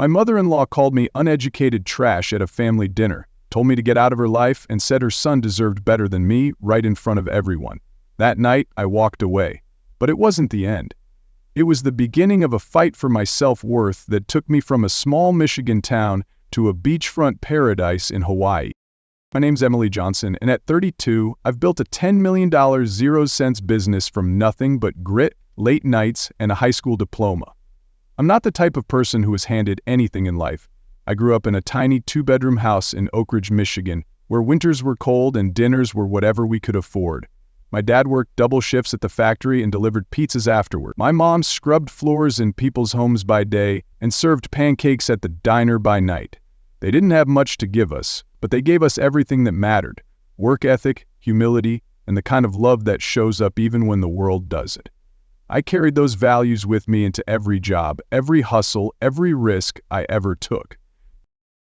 My mother-in-law called me uneducated trash at a family dinner, told me to get out of her life, and said her son deserved better than me right in front of everyone. That night, I walked away. But it wasn't the end. It was the beginning of a fight for my self-worth that took me from a small Michigan town to a beachfront paradise in Hawaii. My name's Emily Johnson, and at 32, I've built a $10 million zero-cents business from nothing but grit, late nights, and a high school diploma. I'm not the type of person who was handed anything in life. I grew up in a tiny two-bedroom house in Oak Ridge, Michigan, where winters were cold and dinners were whatever we could afford. My dad worked double shifts at the factory and delivered pizzas afterward. My mom scrubbed floors in people's homes by day and served pancakes at the diner by night. They didn't have much to give us, but they gave us everything that mattered: work ethic, humility, and the kind of love that shows up even when the world doesn't. I carried those values with me into every job, every hustle, every risk I ever took.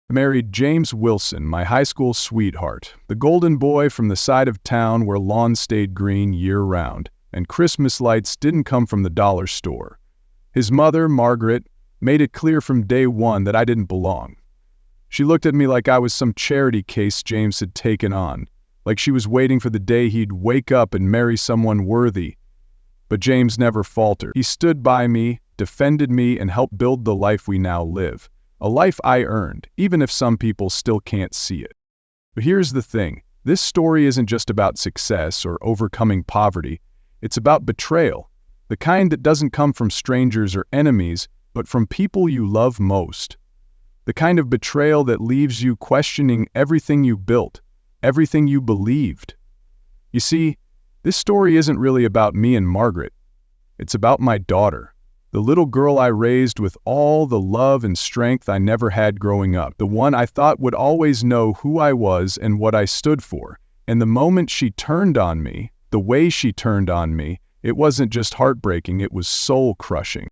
I married James Wilson, my high school sweetheart, the golden boy from the side of town where lawns stayed green year-round, and Christmas lights didn't come from the dollar store. His mother, Margaret, made it clear from day one that I didn't belong. She looked at me like I was some charity case James had taken on, like she was waiting for the day he'd wake up and marry someone worthy. But James never faltered. He stood by me, defended me, and helped build the life we now live. A life I earned, even if some people still can't see it. But here's the thing. This story isn't just about success or overcoming poverty. It's about betrayal, the kind that doesn't come from strangers or enemies, but from people you love most. The kind of betrayal that leaves you questioning everything you built, everything you believed. You see, this story isn't really about me and Margaret. It's about my daughter, the little girl I raised with all the love and strength I never had growing up, the one I thought would always know who I was and what I stood for. And the moment she turned on me, the way she turned on me, it wasn't just heartbreaking, it was soul-crushing.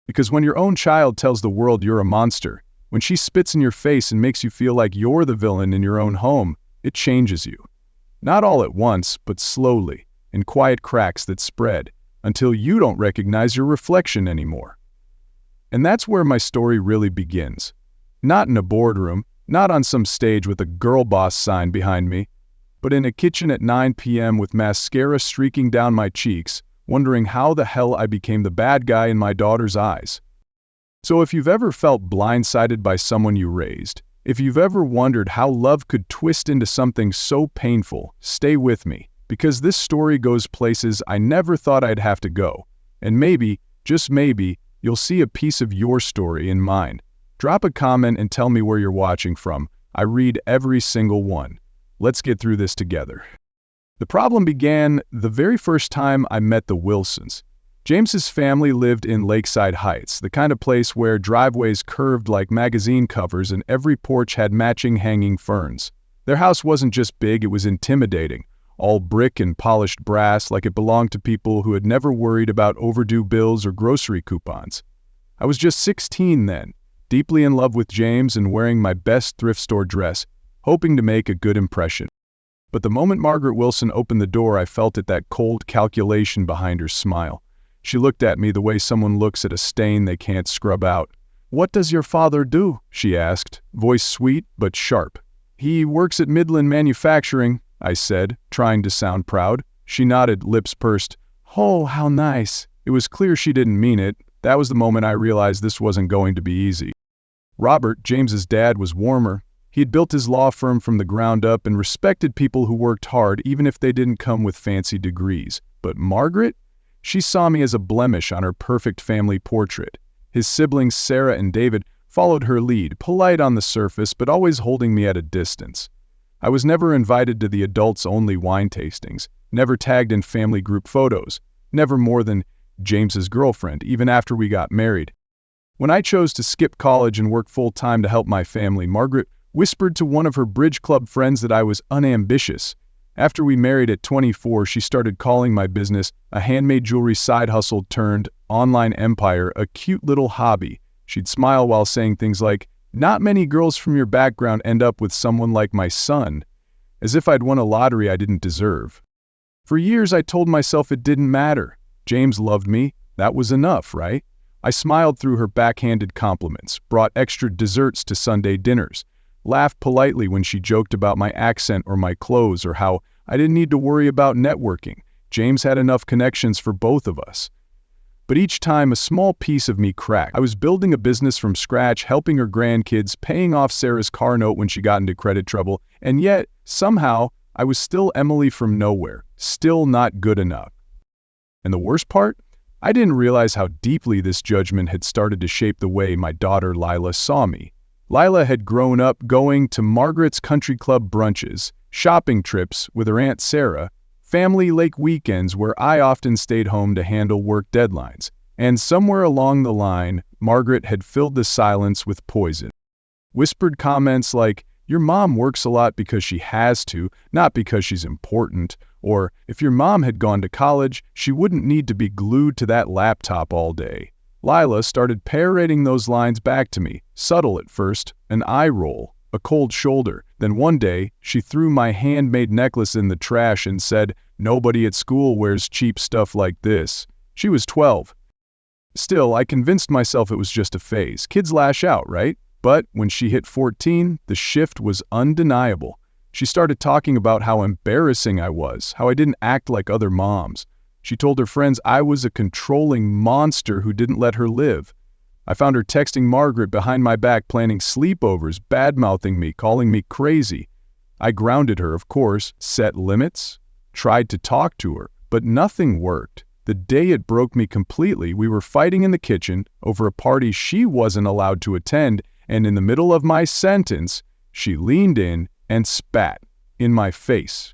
Because when your own child tells the world you're a monster, when she spits in your face and makes you feel like you're the villain in your own home, it changes you. Not all at once, but slowly, in quiet cracks that spread, until you don't recognize your reflection anymore. And that's where my story really begins. Not in a boardroom, not on some stage with a girl boss sign behind me, but in a kitchen at 9 p.m. with mascara streaking down my cheeks, wondering how the hell I became the bad guy in my daughter's eyes. So if you've ever felt blindsided by someone you raised, if you've ever wondered how love could twist into something so painful, stay with me, because this story goes places I never thought I'd have to go. And maybe, just maybe, you'll see a piece of your story in mine. Drop a comment and tell me where you're watching from. I read every single one. Let's get through this together. The problem began the very first time I met the Wilsons. James's family lived in Lakeside Heights, the kind of place where driveways curved like magazine covers and every porch had matching hanging ferns. Their house wasn't just big, it was intimidating. All brick and polished brass, like it belonged to people who had never worried about overdue bills or grocery coupons. I was just 16 then, deeply in love with James and wearing my best thrift store dress, hoping to make a good impression. But the moment Margaret Wilson opened the door, I felt it, that cold calculation behind her smile. She looked at me the way someone looks at a stain they can't scrub out. "What does your father do?" she asked, voice sweet but sharp. "He works at Midland Manufacturing," I said, trying to sound proud. She nodded, lips pursed. "Oh, how nice." It was clear she didn't mean it. That was the moment I realized this wasn't going to be easy. Robert, James's dad, was warmer. He had built his law firm from the ground up and respected people who worked hard even if they didn't come with fancy degrees. But Margaret? She saw me as a blemish on her perfect family portrait. His siblings, Sarah and David, followed her lead, polite on the surface but always holding me at a distance. I was never invited to the adults-only wine tastings, never tagged in family group photos, never more than James's girlfriend, even after we got married. When I chose to skip college and work full-time to help my family, Margaret whispered to one of her bridge club friends that I was unambitious. After we married at 24, she started calling my business a handmade jewelry side hustle turned online empire, a cute little hobby. She'd smile while saying things like, "Not many girls from your background end up with someone like my son," as if I'd won a lottery I didn't deserve. For years I told myself it didn't matter. James loved me. That was enough, right? I smiled through her backhanded compliments, brought extra desserts to Sunday dinners, laughed politely when she joked about my accent or my clothes or how I didn't need to worry about networking. James had enough connections for both of us. But each time a small piece of me cracked. I was building a business from scratch, helping her grandkids, paying off Sarah's car note when she got into credit trouble, and yet, somehow, I was still Emily from nowhere, still not good enough. And the worst part? I didn't realize how deeply this judgment had started to shape the way my daughter Lila saw me. Lila had grown up going to Margaret's country club brunches, shopping trips with her Aunt Sarah, family lake weekends where I often stayed home to handle work deadlines. And somewhere along the line, Margaret had filled the silence with poison. Whispered comments like, "Your mom works a lot because she has to, not because she's important," or, "If your mom had gone to college, she wouldn't need to be glued to that laptop all day." Lila started parroting those lines back to me, subtle at first, an eye roll, a cold shoulder. Then one day, she threw my handmade necklace in the trash and said, "Nobody at school wears cheap stuff like this." She was 12. Still, I convinced myself it was just a phase. Kids lash out, right? But when she hit 14, the shift was undeniable. She started talking about how embarrassing I was, how I didn't act like other moms. She told her friends I was a controlling monster who didn't let her live. I found her texting Margaret behind my back, planning sleepovers, bad-mouthing me, calling me crazy. I grounded her, of course, set limits, tried to talk to her, but nothing worked. The day it broke me completely, we were fighting in the kitchen over a party she wasn't allowed to attend, and in the middle of my sentence, she leaned in and spat in my face.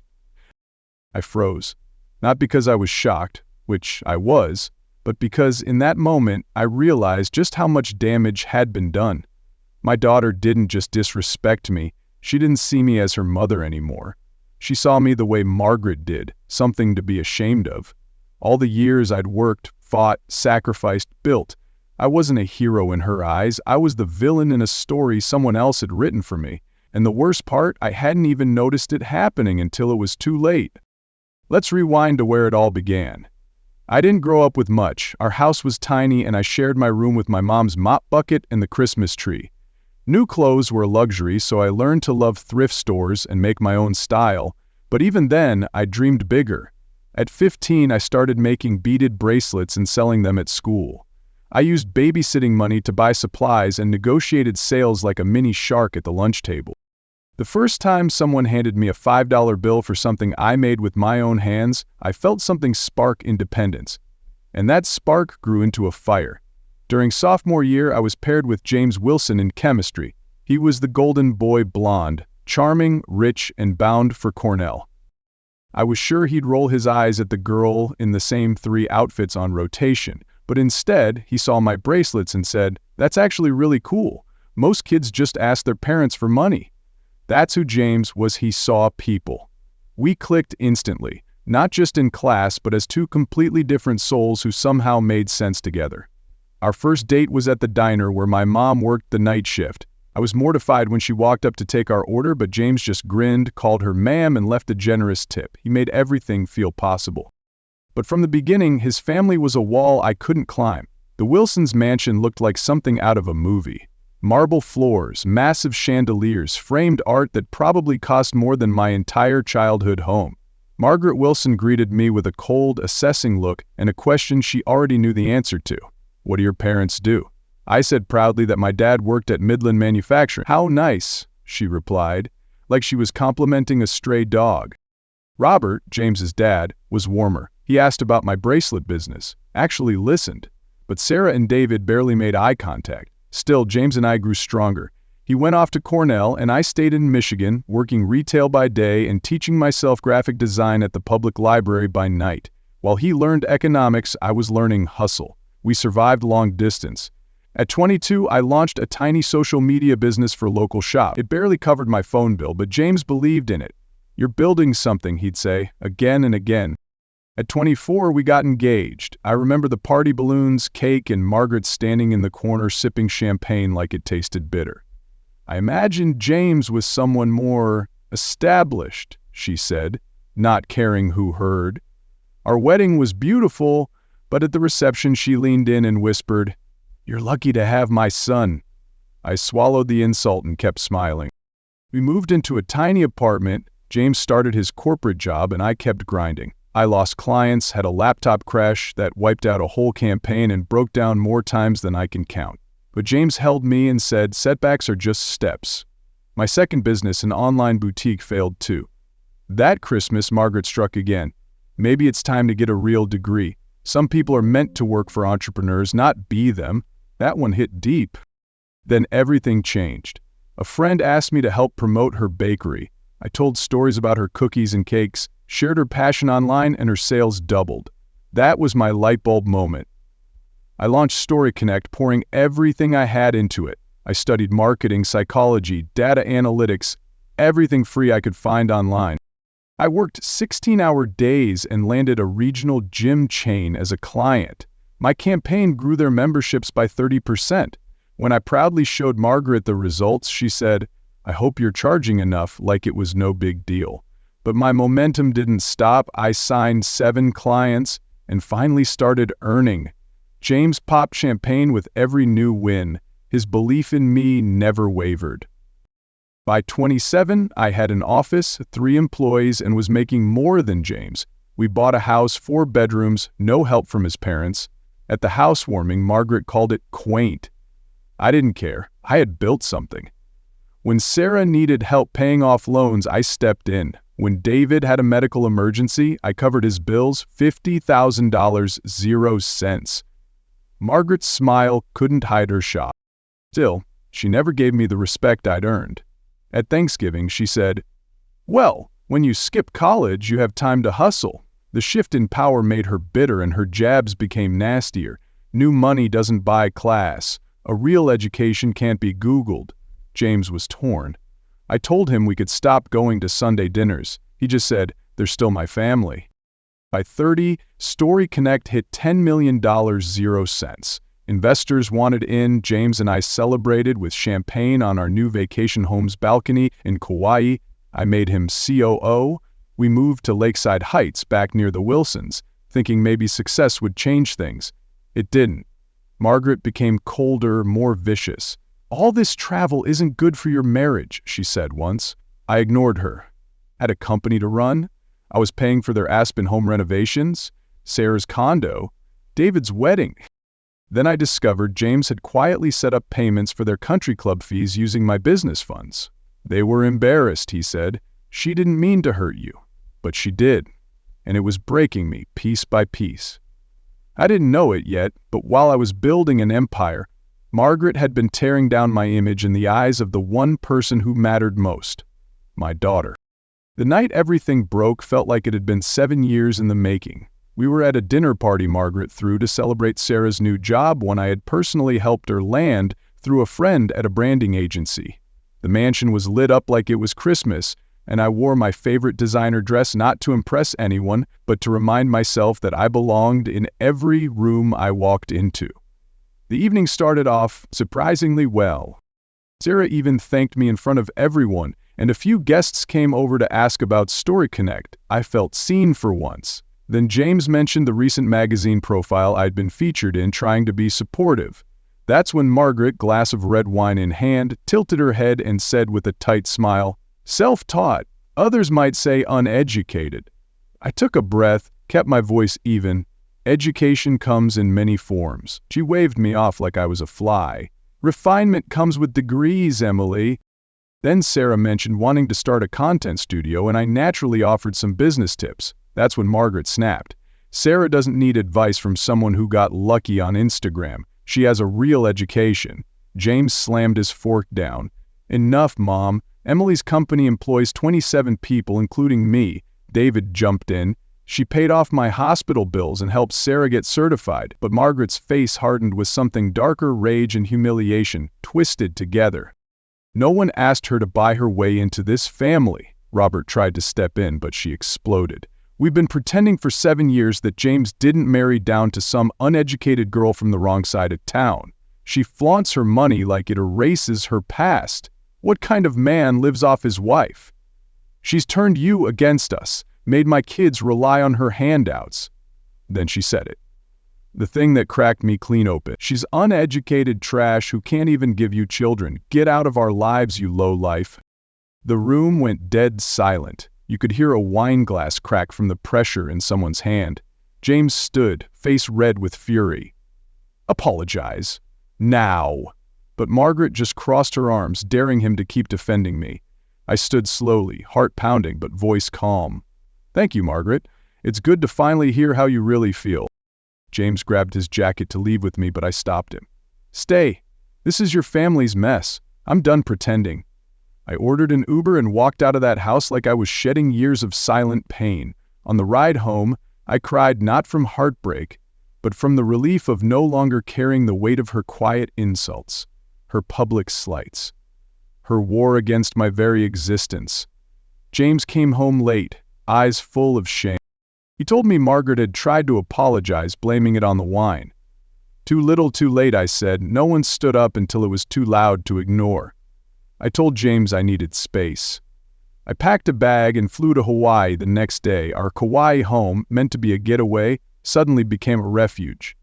I froze, not because I was shocked, which I was, but because in that moment I realized just how much damage had been done. My daughter didn't just disrespect me, she didn't see me as her mother anymore. She saw me the way Margaret did, something to be ashamed of. All the years I'd worked, fought, sacrificed, built, I wasn't a hero in her eyes. I was the villain in a story someone else had written for me. And the worst part, I hadn't even noticed it happening until it was too late. Let's rewind to where it all began. I didn't grow up with much. Our house was tiny and I shared my room with my mom's mop bucket and the Christmas tree. New clothes were a luxury, so I learned to love thrift stores and make my own style. But even then, I dreamed bigger. At 15, I started making beaded bracelets and selling them at school. I used babysitting money to buy supplies and negotiated sales like a mini shark at the lunch table. The first time someone handed me a $5 bill for something I made with my own hands, I felt something spark independence. And that spark grew into a fire. During sophomore year, I was paired with James Wilson in chemistry. He was the golden boy blonde, charming, rich, and bound for Cornell. I was sure he'd roll his eyes at the girl in the same 3 outfits on rotation, but instead, he saw my bracelets and said, "That's actually really cool. Most kids just ask their parents for money." That's who James was. He saw people. We clicked instantly, not just in class, but as 2 completely different souls who somehow made sense together. Our first date was at the diner where my mom worked the night shift. I was mortified when she walked up to take our order, but James just grinned, called her ma'am, and left a generous tip. He made everything feel possible. But from the beginning, his family was a wall I couldn't climb. The Wilsons' mansion looked like something out of a movie. Marble floors, massive chandeliers, framed art that probably cost more than my entire childhood home. Margaret Wilson greeted me with a cold, assessing look and a question she already knew the answer to. "What do your parents do?" I said proudly that my dad worked at Midland Manufacturing. "How nice," she replied, like she was complimenting a stray dog. Robert, James's dad, was warmer. He asked about my bracelet business, actually listened. But Sarah and David barely made eye contact. Still, James and I grew stronger. He went off to Cornell and I stayed in Michigan, working retail by day and teaching myself graphic design at the public library by night. While he learned economics, I was learning hustle. We survived long distance. At 22, I launched a tiny social media business for local shop. It barely covered my phone bill, but James believed in it. "You're building something," he'd say, again and again. At 24, we got engaged. I remember the party balloons, cake, and Margaret standing in the corner sipping champagne like it tasted bitter. "I imagined James was someone more established," she said, not caring who heard. Our wedding was beautiful, but at the reception she leaned in and whispered, "You're lucky to have my son." I swallowed the insult and kept smiling. We moved into a tiny apartment. James started his corporate job and I kept grinding. I lost clients, had a laptop crash that wiped out a whole campaign and broke down more times than I can count. But James held me and said, setbacks are just steps. My second business, an online boutique, failed too. That Christmas, Margaret struck again. Maybe it's time to get a real degree. Some people are meant to work for entrepreneurs, not be them. That one hit deep. Then everything changed. A friend asked me to help promote her bakery. I told stories about her cookies and cakes, shared her passion online, and her sales doubled. That was my light bulb moment. I launched Story Connect, pouring everything I had into it. I studied marketing, psychology, data analytics, everything free I could find online. I worked 16-hour days and landed a regional gym chain as a client. My campaign grew their memberships by 30%. When I proudly showed Margaret the results, she said, "I hope you're charging enough," like it was no big deal. But my momentum didn't stop. I signed 7 clients and finally started earning. James popped champagne with every new win. His belief in me never wavered. By 27, I had an office, 3 employees, and was making more than James. We bought a house, 4 bedrooms, no help from his parents. At the housewarming, Margaret called it quaint. I didn't care. I had built something. When Sarah needed help paying off loans, I stepped in. When David had a medical emergency, I covered his bills, $50,000, 0 cents. Margaret's smile couldn't hide her shock. Still, she never gave me the respect I'd earned. At Thanksgiving, she said, "Well, when you skip college, you have time to hustle." The shift in power made her bitter and her jabs became nastier. New money doesn't buy class. A real education can't be Googled. James was torn. I told him we could stop going to Sunday dinners. He just said, "They're still my family." By 30, Story Connect hit $10 million, 0 cents. Investors wanted in. James and I celebrated with champagne on our new vacation home's balcony in Kauai. I made him COO. We moved to Lakeside Heights back near the Wilsons, thinking maybe success would change things. It didn't. Margaret became colder, more vicious. "All this travel isn't good for your marriage," she said once. I ignored her. Had a company to run. I was paying for their Aspen home renovations, Sarah's condo, David's wedding. Then I discovered James had quietly set up payments for their country club fees using my business funds. "They were embarrassed," he said. "She didn't mean to hurt you." But she did, and it was breaking me piece by piece. I didn't know it yet, but while I was building an empire, Margaret had been tearing down my image in the eyes of the one person who mattered most, my daughter. The night everything broke felt like it had been 7 years in the making. We were at a dinner party Margaret threw to celebrate Sarah's new job, one I had personally helped her land through a friend at a branding agency. The mansion was lit up like it was Christmas, and I wore my favorite designer dress not to impress anyone, but to remind myself that I belonged in every room I walked into. The evening started off surprisingly well. Sarah even thanked me in front of everyone, and a few guests came over to ask about Story Connect. I felt seen for once. Then James mentioned the recent magazine profile I'd been featured in, trying to be supportive. That's when Margaret, glass of red wine in hand, tilted her head and said with a tight smile, "Self-taught, others might say uneducated." I took a breath, kept my voice even. "Education comes in many forms." She waved me off like I was a fly. "Refinement comes with degrees, Emily." Then Sarah mentioned wanting to start a content studio, and I naturally offered some business tips. That's when Margaret snapped. "Sarah doesn't need advice from someone who got lucky on Instagram. She has a real education." James slammed his fork down. "Enough, Mom. Emily's company employs 27 people, including me." David jumped in. "She paid off my hospital bills and helped Sarah get certified." But Margaret's face hardened with something darker, rage and humiliation, twisted together. "No one asked her to buy her way into this family." Robert tried to step in, but she exploded. "We've been pretending for 7 years that James didn't marry down to some uneducated girl from the wrong side of town. She flaunts her money like it erases her past. What kind of man lives off his wife? She's turned you against us, made my kids rely on her handouts." Then she said it. The thing that cracked me clean open. She's uneducated trash who can't even give you children. Get out of our lives, you lowlife. The room went dead silent. You could hear a wine glass crack from the pressure in someone's hand. James stood, face red with fury. Apologize. Now. But Margaret just crossed her arms, daring him to keep defending me. I stood slowly, heart pounding, but voice calm. Thank you, Margaret. It's good to finally hear how you really feel. James grabbed his jacket to leave with me, but I stopped him. Stay. This is your family's mess. I'm done pretending. I ordered an Uber and walked out of that house like I was shedding years of silent pain. On the ride home, I cried not from heartbreak, but from the relief of no longer carrying the weight of her quiet insults, her public slights, her war against my very existence. James came home late, eyes full of shame. He told me Margaret had tried to apologize, blaming it on the wine. Too little too late, I said. No one stood up until it was too loud to ignore. I told James I needed space. I packed a bag and flew to Hawaii the next day. Our Kauai home, meant to be a getaway, suddenly became a refuge.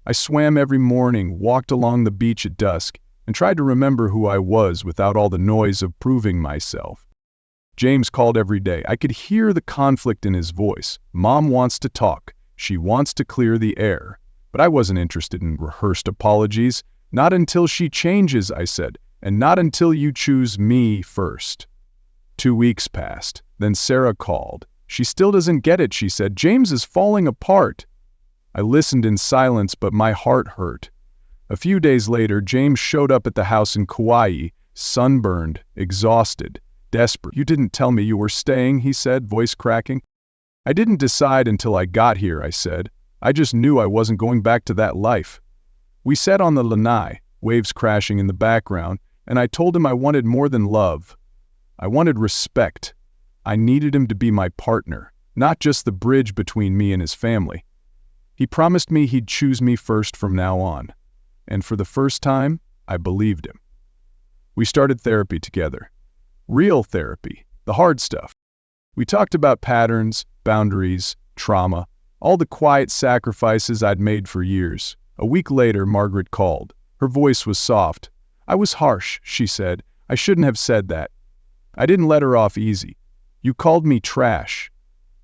I swam every morning, walked along the beach at dusk, and tried to remember who I was without all the noise of proving myself. James called every day. I could hear the conflict in his voice. Mom wants to talk. She wants to clear the air. But I wasn't interested in rehearsed apologies. Not until she changes, I said, and not until you choose me first. 2 weeks passed. Then Sarah called. She still doesn't get it, she said. James is falling apart. I listened in silence, but my heart hurt. A few days later, James showed up at the house in Kauai, sunburned, exhausted, desperate. You didn't tell me you were staying, he said, voice cracking. I didn't decide until I got here, I said. I just knew I wasn't going back to that life. We sat on the lanai, waves crashing in the background, and I told him I wanted more than love. I wanted respect. I needed him to be my partner, not just the bridge between me and his family. He promised me he'd choose me first from now on. And for the first time, I believed him. We started therapy together. Real therapy, the hard stuff. We talked about patterns, boundaries, trauma, all the quiet sacrifices I'd made for years. A week later, Margaret called. Her voice was soft. I was harsh, she said. I shouldn't have said that. I didn't let her off easy. You called me trash.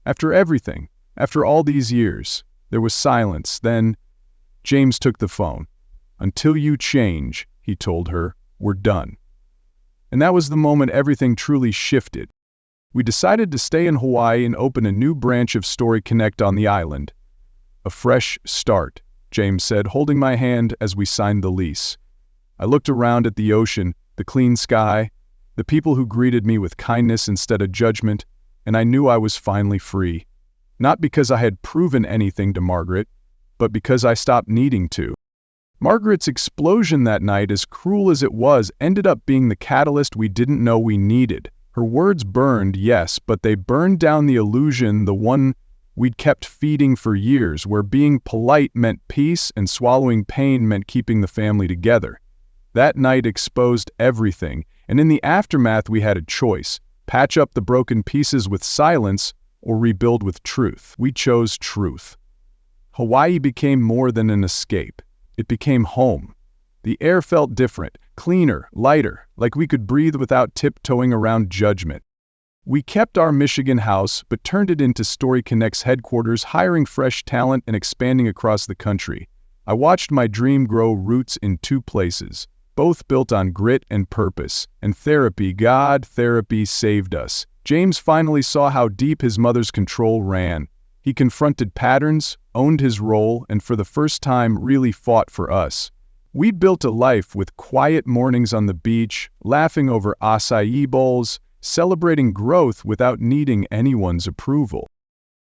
After everything, after all these years, there was silence. Then James took the phone. Until you change, he told her, we're done. And that was the moment everything truly shifted. We decided to stay in Hawaii and open a new branch of Story Connect on the island. A fresh start, James said, holding my hand as we signed the lease. I looked around at the ocean, the clean sky, the people who greeted me with kindness instead of judgment, and I knew I was finally free. Not because I had proven anything to Margaret, but because I stopped needing to. Margaret's explosion that night, as cruel as it was, ended up being the catalyst we didn't know we needed. Her words burned, yes, but they burned down the illusion, the one we'd kept feeding for years, where being polite meant peace and swallowing pain meant keeping the family together. That night exposed everything, and in the aftermath we had a choice: patch up the broken pieces with silence or rebuild with truth. We chose truth. Hawaii became more than an escape. It became home. The air felt different, cleaner, lighter, like we could breathe without tiptoeing around judgment. We kept our Michigan house, but turned it into Story Connect's headquarters, hiring fresh talent and expanding across the country. I watched my dream grow roots in 2 places, both built on grit and purpose. And therapy, God, therapy saved us. James finally saw how deep his mother's control ran. He confronted patterns, owned his role, and for the first time really fought for us. We built a life with quiet mornings on the beach, laughing over acai bowls, celebrating growth without needing anyone's approval.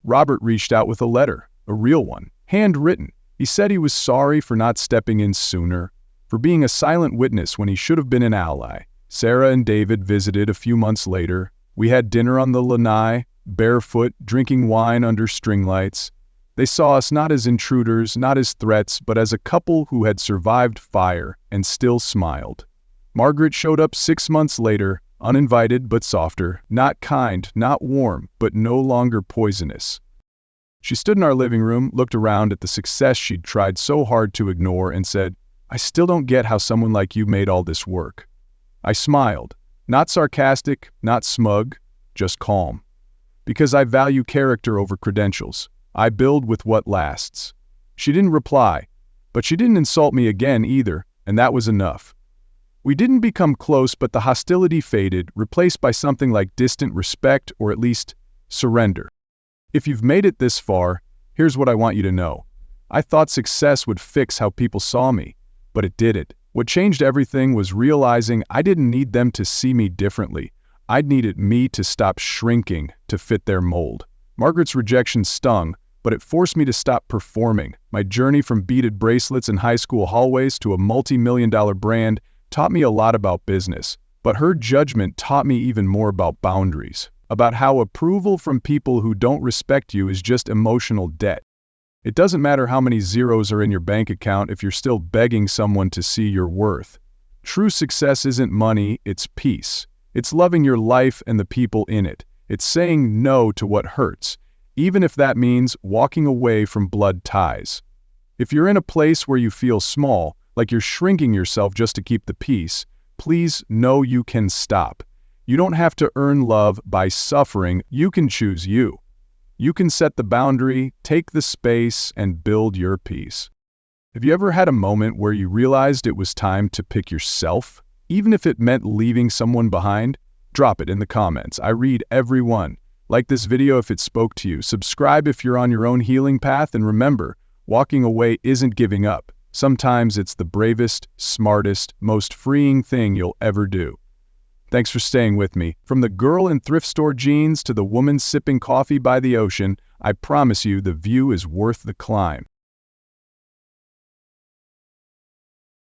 Robert reached out with a letter, a real one, handwritten. He said he was sorry for not stepping in sooner, for being a silent witness when he should have been an ally. Sarah and David visited a few months later. We had dinner on the lanai, barefoot, drinking wine under string lights. They saw us not as intruders, not as threats, but as a couple who had survived fire and still smiled. Margaret showed up 6 months later, uninvited but softer, not kind, not warm, but no longer poisonous. She stood in our living room, looked around at the success she'd tried so hard to ignore, and said, "I still don't get how someone like you made all this work." I smiled, not sarcastic, not smug, just calm. Because I value character over credentials. I build with what lasts. She didn't reply, but she didn't insult me again either, and that was enough. We didn't become close, but the hostility faded, replaced by something like distant respect, or at least surrender. If you've made it this far, here's what I want you to know. I thought success would fix how people saw me, but it didn't. What changed everything was realizing I didn't need them to see me differently. I needed me to stop shrinking to fit their mold. Margaret's rejection stung, but it forced me to stop performing. My journey from beaded bracelets in high school hallways to a multi-million-dollar brand taught me a lot about business, but her judgment taught me even more about boundaries, about how approval from people who don't respect you is just emotional debt. It doesn't matter how many zeros are in your bank account if you're still begging someone to see your worth. True success isn't money, it's peace. It's loving your life and the people in it. It's saying no to what hurts, even if that means walking away from blood ties. If you're in a place where you feel small, like you're shrinking yourself just to keep the peace, please know you can stop. You don't have to earn love by suffering. You can choose you. You can set the boundary, take the space, and build your peace. Have you ever had a moment where you realized it was time to pick yourself, even if it meant leaving someone behind? Drop it in the comments. I read every one. Like this video if it spoke to you. Subscribe if you're on your own healing path, and remember, walking away isn't giving up. Sometimes it's the bravest, smartest, most freeing thing you'll ever do. Thanks for staying with me. From the girl in thrift store jeans to the woman sipping coffee by the ocean, I promise you the view is worth the climb.